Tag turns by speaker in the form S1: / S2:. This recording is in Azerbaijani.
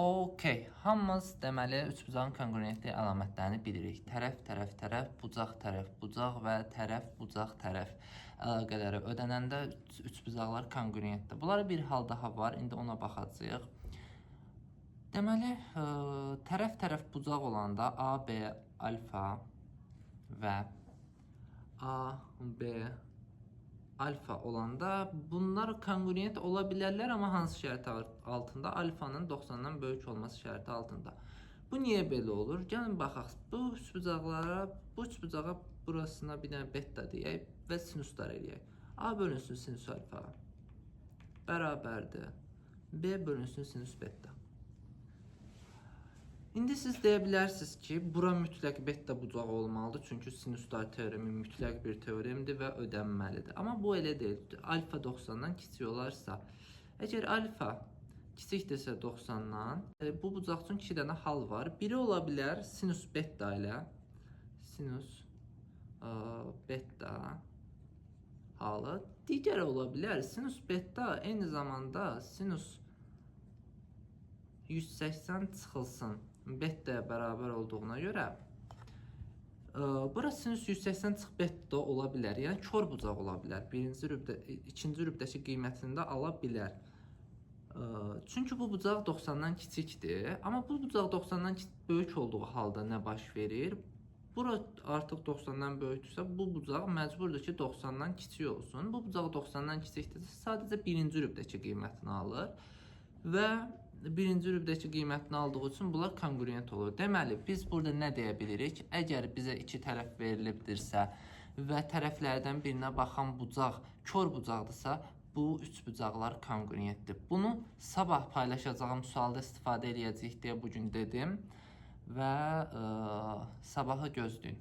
S1: Okey, hamımız deməli üçbucağın konqruentli əlamətlərini bilirik. Tərəf, tərəf, tərəf, bucaq, tərəf, bucaq və tərəf, bucaq, tərəf əlaqələri ödənəndə üçbucaqlar konqruentdir. Bunlara bir hal daha var, indi ona baxacağıq. Deməli, tərəf, tərəf, bucaq olanda A, B, alfa və A, B, alfa olanda bunlar konqruent ola bilərlər, amma hansı şərait altında? Alfanın 90-dan böyük olması şərti altında. Bu niyə belə olur? Gəlin baxaq. Bu üçbucağa burasına bir dənə beta deyək və sinuslar eləyək. A bölünsün sinus alfa bərabərdir B bölünsün sinus beta. İndi siz deyə bilərsiniz ki, bura mütləq beta bucağı olmalıdır. Çünki sinuslar teoremi mütləq bir teoremdir və ödənməlidir. Amma bu elə deyil. Alfa 90-dan kiçik olarsa, əgər alfa kiçikdirsə 90-dan, bu bucaq üçün 2 dənə hal var. Biri ola bilər sinus beta ilə sinus beta halı. Digəri ola bilər sinus beta eyni zamanda sinus 180 çıxılsın beta'ya bərabər olduğuna görə bura sinus 180 çıx beta ola bilər. Yəni kör bucaq ola bilər. İkinci rübdəki qiymətini də ala bilər. Çünki bu bucaq 90-dan kiçikdir. Amma bu bucaq 90-dan böyük olduğu halda nə baş verir? Bura artıq 90-dan böyükdürsə, bu bucaq məcburdur ki, 90-dan kiçik olsun. Bu bucaq 90-dan kiçikdirsə, sadəcə birinci rübdəki qiymətini alır və birinci rübdəki qiymətini aldığı üçün bunlar konqruent olur. Deməli, biz burada nə deyə bilirik? Əgər bizə iki tərəf verilibdirsə və tərəflərdən birinə baxan bucaq kör bucaqdırsa, bu üçbucaqlar konqruentdir. Bunu sabah paylaşacağım sualda istifadə edəcəyik deyə bugün dedim və sabahı gözləyin.